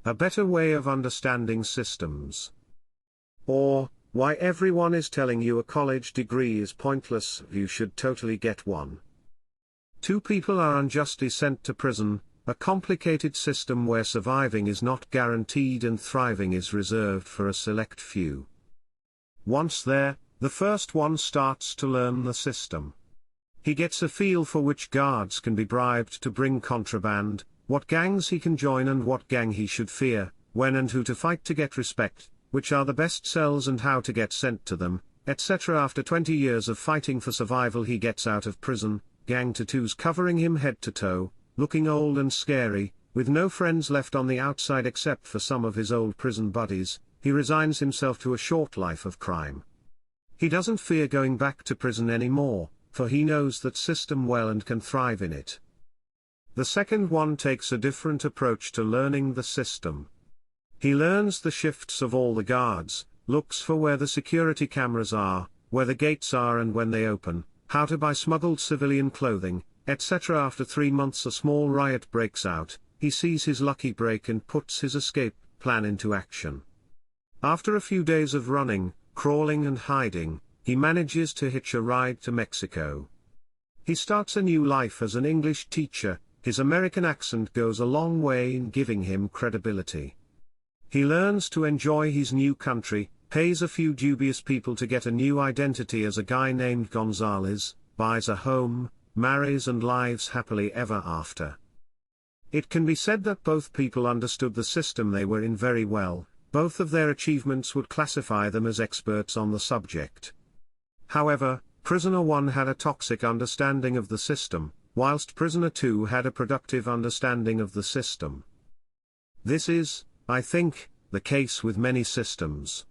A better way of understanding systems. Or, why everyone is telling you a college degree is pointless, you should totally get one. Two people are unjustly sent to prison, a complicated system where surviving is not guaranteed and thriving is reserved for a select few. Once there, the first one starts to learn the system. He gets a feel for which guards can be bribed to bring contraband, what gangs he can join and what gang he should fear, when and who to fight to get respect, which are the best cells and how to get sent to them, etc. After 20 years of fighting for survival he gets out of prison, gang tattoos covering him head to toe, looking old and scary, with no friends left on the outside except for some of his old prison buddies. He resigns himself to a short life of crime. He doesn't fear going back to prison anymore, for he knows that system well and can thrive in it. The second one takes a different approach to learning the system. He learns the shifts of all the guards, looks for where the security cameras are, where the gates are and when they open, how to buy smuggled civilian clothing, etc. After 3 months a small riot breaks out, he sees his lucky break and puts his escape plan into action. After a few days of running, crawling and hiding, he manages to hitch a ride to Mexico. He starts a new life as an English teacher. His American accent goes a long way in giving him credibility. He learns to enjoy his new country, pays a few dubious people to get a new identity as a guy named Gonzalez, buys a home, marries and lives happily ever after. It can be said that both people understood the system they were in very well. Both of their achievements would classify them as experts on the subject. However, Prisoner 1 had a toxic understanding of the system, whilst Prisoner 2 had a productive understanding of the system. This is, I think, the case with many systems.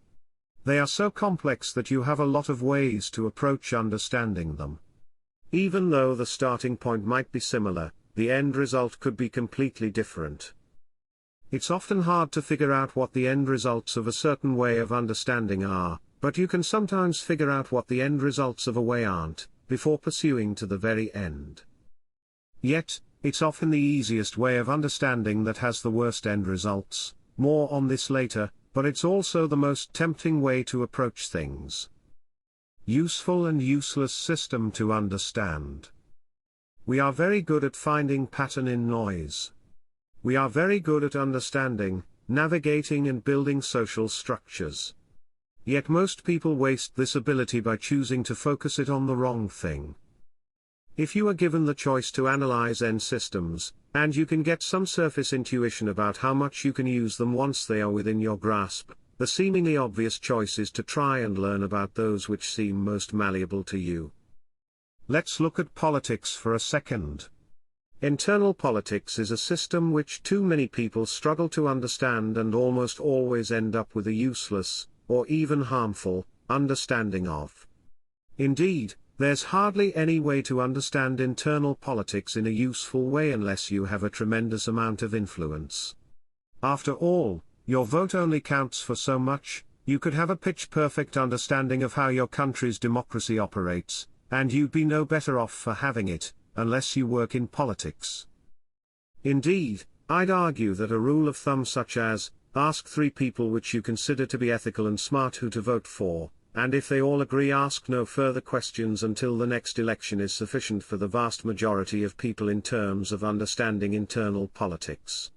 They are so complex that you have a lot of ways to approach understanding them. Even though the starting point might be similar, the end result could be completely different. It's often hard to figure out what the end results of a certain way of understanding are, but you can sometimes figure out what the end results of a way aren't, before pursuing to the very end. Yet, it's often the easiest way of understanding that has the worst end results. More on this later, but it's also the most tempting way to approach things. Useful and useless system to understand. We are very good at finding pattern in noise. We are very good at understanding, navigating and building social structures. Yet most people waste this ability by choosing to focus it on the wrong thing. If you are given the choice to analyze end systems, and you can get some surface intuition about how much you can use them once they are within your grasp, the seemingly obvious choice is to try and learn about those which seem most malleable to you. Let's look at politics for a second. Internal politics is a system which too many people struggle to understand and almost always end up with a useless, or even harmful, understanding of. Indeed, there's hardly any way to understand internal politics in a useful way unless you have a tremendous amount of influence. After all, your vote only counts for so much. You could have a pitch-perfect understanding of how your country's democracy operates, and you'd be no better off for having it, unless you work in politics. Indeed, I'd argue that a rule of thumb such as, ask 3 people which you consider to be ethical and smart who to vote for, and if they all agree ask no further questions until the next election is sufficient for the vast majority of people in terms of understanding internal politics.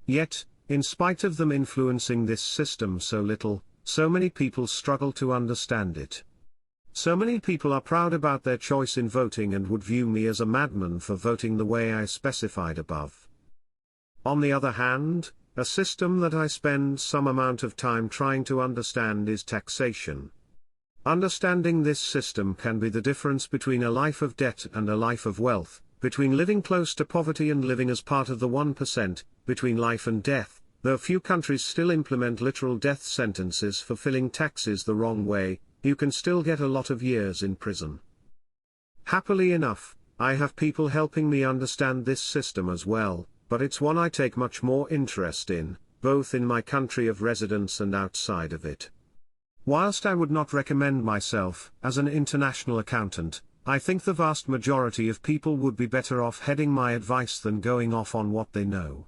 Yet, in spite of them influencing this system so little, so many people struggle to understand it. So many people are proud about their choice in voting and would view me as a madman for voting the way I specified above. On the other hand, a system that I spend some amount of time trying to understand is taxation. Understanding this system can be the difference between a life of debt and a life of wealth, between living close to poverty and living as part of the 1%, between life and death, though few countries still implement literal death sentences for filing taxes the wrong way. You can still get a lot of years in prison. Happily enough, I have people helping me understand this system as well, but it's one I take much more interest in, both in my country of residence and outside of it. Whilst I would not recommend myself as an international accountant, I think the vast majority of people would be better off heading my advice than going off on what they know.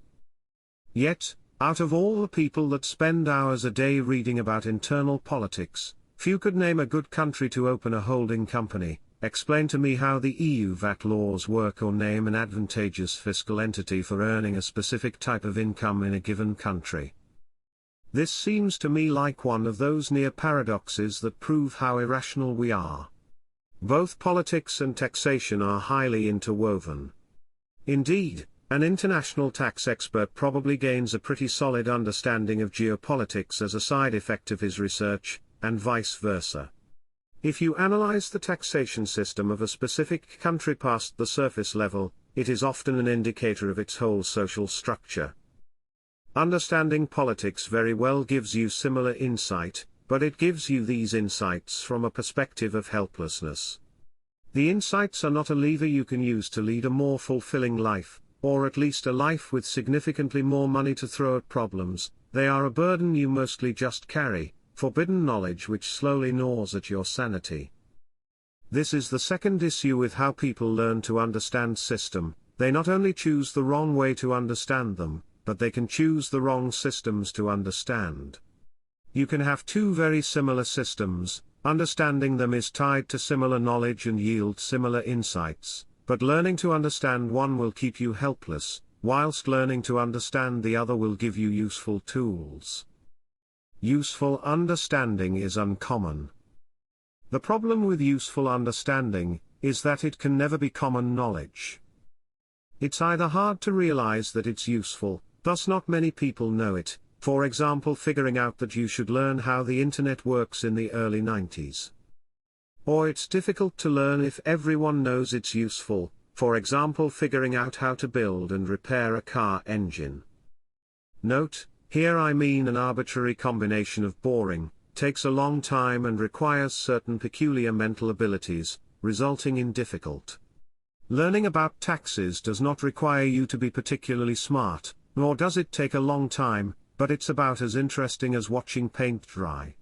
Yet, Out of all the people that spend hours a day reading about internal politics, few could name a good country to open a holding company, explain to me how the EU VAT laws work, or name an advantageous fiscal entity for earning a specific type of income in a given country. This seems to me like one of those near paradoxes that prove how irrational we are. Both politics and taxation are highly interwoven. Indeed, an international tax expert probably gains a pretty solid understanding of geopolitics as a side effect of his research, and vice versa. If you analyze the taxation system of a specific country past the surface level, it is often an indicator of its whole social structure. Understanding politics very well gives you similar insight, but it gives you these insights from a perspective of helplessness. The insights are not a lever you can use to lead a more fulfilling life, or at least a life with significantly more money to throw at problems. They are a burden you mostly just carry, forbidden knowledge which slowly gnaws at your sanity. This is the second issue with how people learn to understand system. They not only choose the wrong way to understand them, but they can choose the wrong systems to understand. You can have two very similar systems, understanding them is tied to similar knowledge and yield similar insights, but learning to understand one will keep you helpless, whilst learning to understand the other will give you useful tools. Useful understanding is uncommon. The problem with useful understanding is that it can never be common knowledge. It's either hard to realize that it's useful, thus not many people know it, for example figuring out that you should learn how the internet works in the early 90s. Or it's difficult to learn if everyone knows it's useful, for example figuring out how to build and repair a car engine. Note, here I mean an arbitrary combination of boring, takes a long time and requires certain peculiar mental abilities, resulting in difficult. Learning about taxes does not require you to be particularly smart, nor does it take a long time, but it's about as interesting as watching paint dry.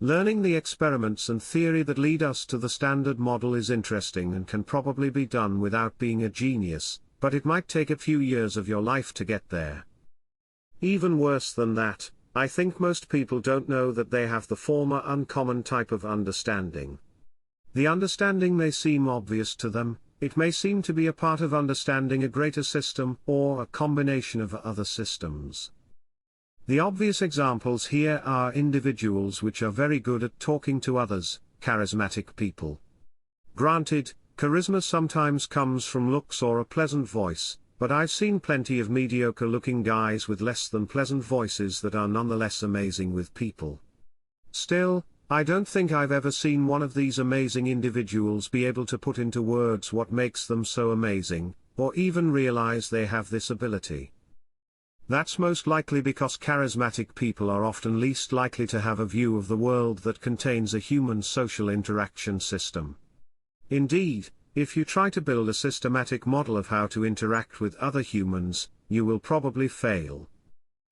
Learning the experiments and theory that lead us to the standard model is interesting and can probably be done without being a genius, but it might take a few years of your life to get there. Even worse than that, I think most people don't know that they have the former uncommon type of understanding. The understanding may seem obvious to them, it may seem to be a part of understanding a greater system or a combination of other systems. The obvious examples here are individuals which are very good at talking to others, charismatic people. Granted, charisma sometimes comes from looks or a pleasant voice, but I've seen plenty of mediocre-looking guys with less than pleasant voices that are nonetheless amazing with people. Still, I don't think I've ever seen one of these amazing individuals be able to put into words what makes them so amazing, or even realize they have this ability. That's most likely because charismatic people are often least likely to have a view of the world that contains a human social interaction system. Indeed, if you try to build a systematic model of how to interact with other humans, you will probably fail.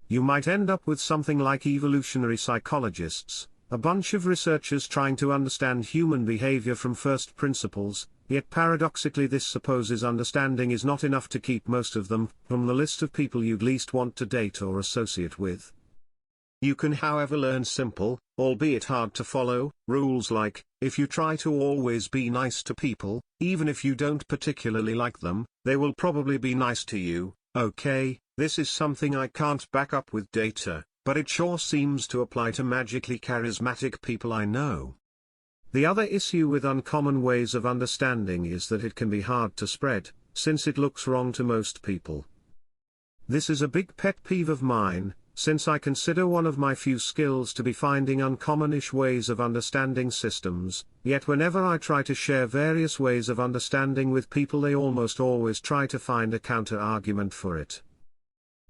You might end up with something like evolutionary psychologists, a bunch of researchers trying to understand human behavior from first principles, yet paradoxically this supposes understanding is not enough to keep most of them from the list of people you'd least want to date or associate with. You can however learn simple, albeit hard to follow, rules like, if you try to always be nice to people, even if you don't particularly like them, they will probably be nice to you. Okay, this is something I can't back up with data, but it sure seems to apply to magically charismatic people I know. The other issue with uncommon ways of understanding is that it can be hard to spread, since it looks wrong to most people. This is a big pet peeve of mine, since I consider one of my few skills to be finding uncommonish ways of understanding systems, yet whenever I try to share various ways of understanding with people they almost always try to find a counter-argument for it.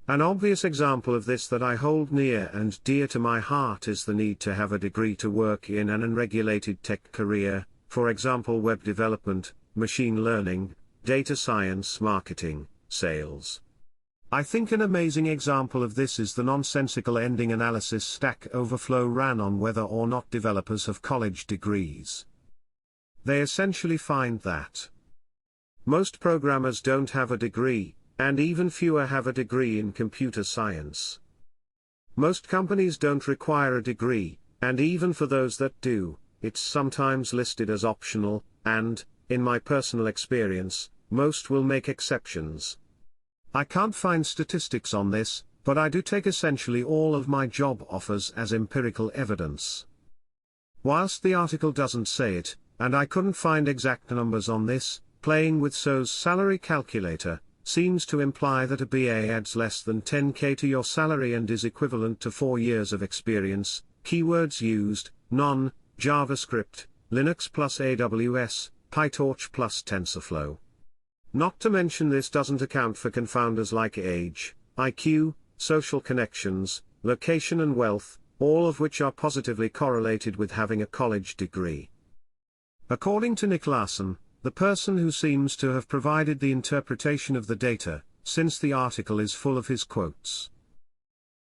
An obvious example of this that I hold near and dear to my heart is the need to have a degree to work in an unregulated tech career, for example web development, machine learning, data science, marketing, sales. I think an amazing example of this is the nonsensical ending analysis Stack Overflow ran on whether or not developers have college degrees. They essentially find that most programmers don't have a degree, and even fewer have a degree in computer science. Most companies don't require a degree, and even for those that do, it's sometimes listed as optional, and, in my personal experience, most will make exceptions. I can't find statistics on this, but I do take essentially all of my job offers as empirical evidence. Whilst the article doesn't say it, and I couldn't find exact numbers on this, playing with SO's salary calculator seems to imply that a BA adds less than 10k to your salary and is equivalent to 4 years of experience. Keywords used: none, JavaScript, Linux plus AWS, PyTorch plus TensorFlow. Not to mention this doesn't account for confounders like age, IQ, social connections, location and wealth, all of which are positively correlated with having a college degree. According to Nick Larson, the person who seems to have provided the interpretation of the data, since the article is full of his quotes.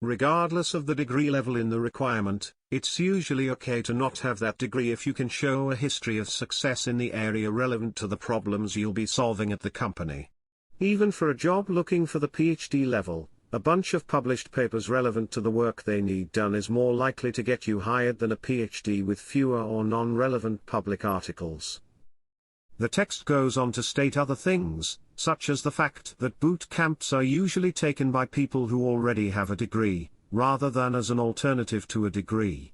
Regardless of the degree level in the requirement, it's usually okay to not have that degree if you can show a history of success in the area relevant to the problems you'll be solving at the company. Even for a job looking for the PhD level, a bunch of published papers relevant to the work they need done is more likely to get you hired than a PhD with fewer or non-relevant public articles. The text goes on to state other things, such as the fact that boot camps are usually taken by people who already have a degree, rather than as an alternative to a degree.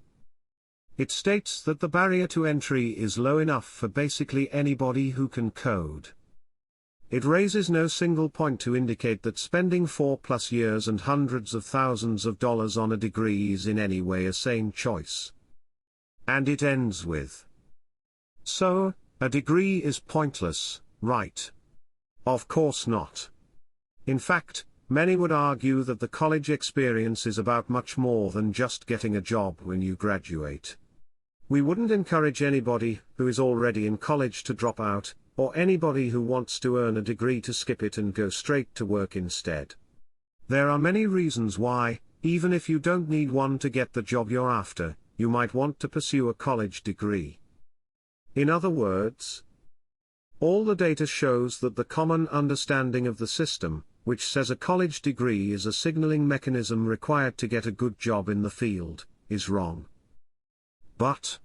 It states that the barrier to entry is low enough for basically anybody who can code. It raises no single point to indicate that spending 4+ years and hundreds of thousands of dollars on a degree is in any way a sane choice. And it ends with, "So, a degree is pointless, right? Of course not. In fact, many would argue that the college experience is about much more than just getting a job when you graduate. We wouldn't encourage anybody who is already in college to drop out, or anybody who wants to earn a degree to skip it and go straight to work instead. There are many reasons why, even if you don't need one to get the job you're after, you might want to pursue a college degree." In other words, all the data shows that the common understanding of the system, which says a college degree is a signaling mechanism required to get a good job in the field, is wrong. But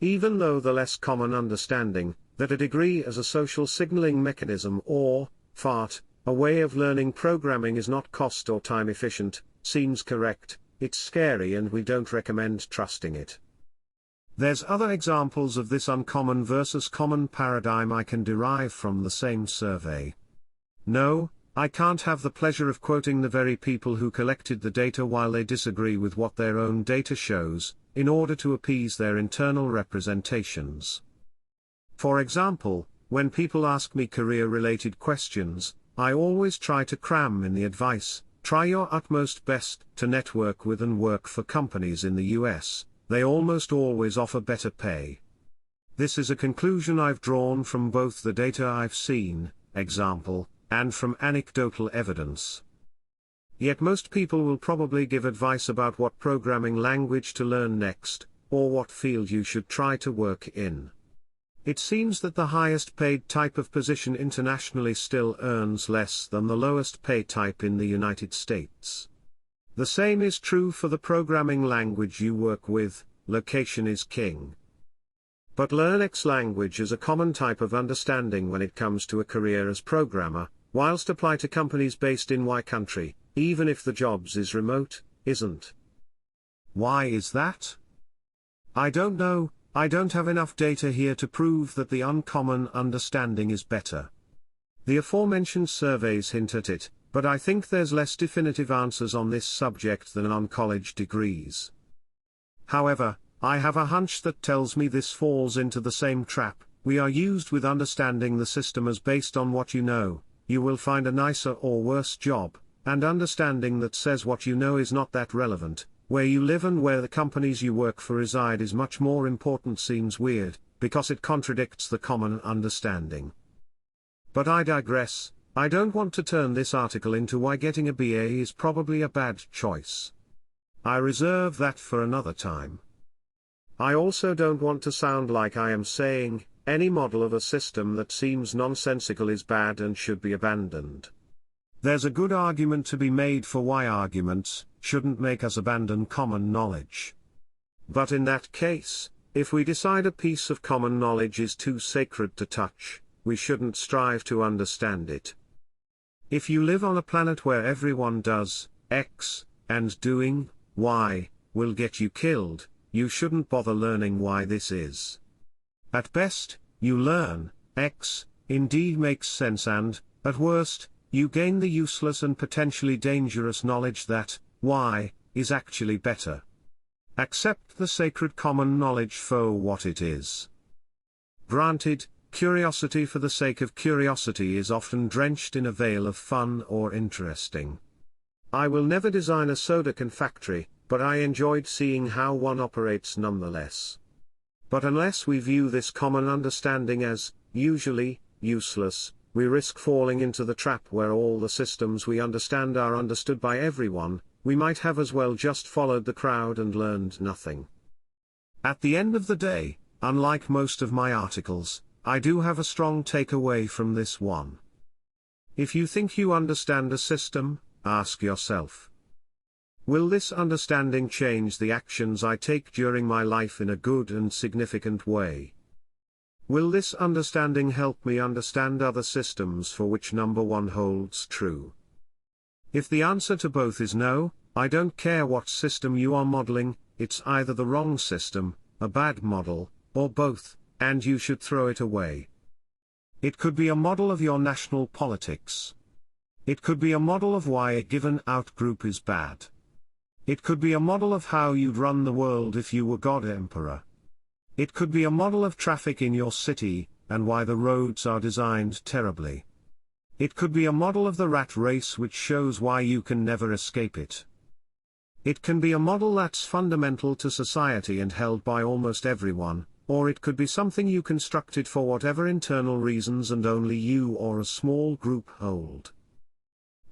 even though the less common understanding, that a degree as a social signaling mechanism or, FART, a way of learning programming is not cost or time efficient, seems correct, it's scary and we don't recommend trusting it. There's other examples of this uncommon versus common paradigm I can derive from the same survey. No, I can't have the pleasure of quoting the very people who collected the data while they disagree with what their own data shows, in order to appease their internal representations. For example, when people ask me career-related questions, I always try to cram in the advice: try your utmost best to network with and work for companies in the US. They almost always offer better pay. This is a conclusion I've drawn from both the data I've seen, example, and from anecdotal evidence. Yet most people will probably give advice about what programming language to learn next, or what field you should try to work in. It seems that the highest paid type of position internationally still earns less than the lowest pay type in the United States. The same is true for the programming language you work with. Location is king. But Learn X language is a common type of understanding when it comes to a career as programmer, whilst apply to companies based in Y country, even if the jobs is remote, isn't. Why is that? I don't know. I don't have enough data here to prove that the uncommon understanding is better. The aforementioned surveys hint at it, but I think there's less definitive answers on this subject than on college degrees. However, I have a hunch that tells me this falls into the same trap. We are used with understanding the system as based on what you know, you will find a nicer or worse job, and understanding that says what you know is not that relevant. Where you live and where the companies you work for reside is much more important seems weird, because it contradicts the common understanding. But I digress. I don't want to turn this article into why getting a BA is probably a bad choice. I reserve that for another time. I also don't want to sound like I am saying, any model of a system that seems nonsensical is bad and should be abandoned. There's a good argument to be made for why arguments shouldn't make us abandon common knowledge. But in that case, if we decide a piece of common knowledge is too sacred to touch, we shouldn't strive to understand it. If you live on a planet where everyone does X, and doing Y will get you killed, you shouldn't bother learning why this is. At best, you learn X indeed makes sense, and, at worst, you gain the useless and potentially dangerous knowledge that Y is actually better. Accept the sacred common knowledge for what it is. Granted, curiosity for the sake of curiosity is often drenched in a veil of fun or interesting. I will never design a soda can factory, but I enjoyed seeing how one operates nonetheless. But unless we view this common understanding as, usually, useless, we risk falling into the trap where all the systems we understand are understood by everyone. We might have as well just followed the crowd and learned nothing. At the end of the day, unlike most of my articles, I do have a strong takeaway from this one. If you think you understand a system, ask yourself, will this understanding change the actions I take during my life in a good and significant way? Will this understanding help me understand other systems for which number one holds true? If the answer to both is no, I don't care what system you are modeling, it's either the wrong system, a bad model, or both, and you should throw it away. It could be a model of your national politics. It could be a model of why a given outgroup is bad. It could be a model of how you'd run the world if you were God Emperor. It could be a model of traffic in your city, and why the roads are designed terribly. It could be a model of the rat race which shows why you can never escape it. It can be a model that's fundamental to society and held by almost everyone, or it could be something you constructed for whatever internal reasons and only you or a small group hold.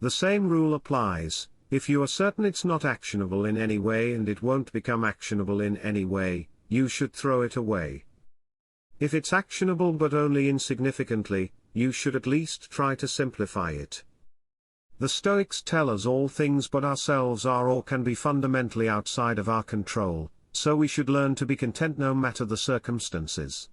The same rule applies. If you are certain it's not actionable in any way and it won't become actionable in any way, you should throw it away. If it's actionable but only insignificantly, you should at least try to simplify it. The Stoics tell us all things but ourselves are or can be fundamentally outside of our control, so we should learn to be content no matter the circumstances.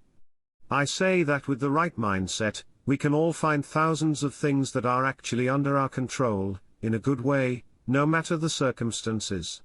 I say that with the right mindset, we can all find thousands of things that are actually under our control, in a good way, no matter the circumstances.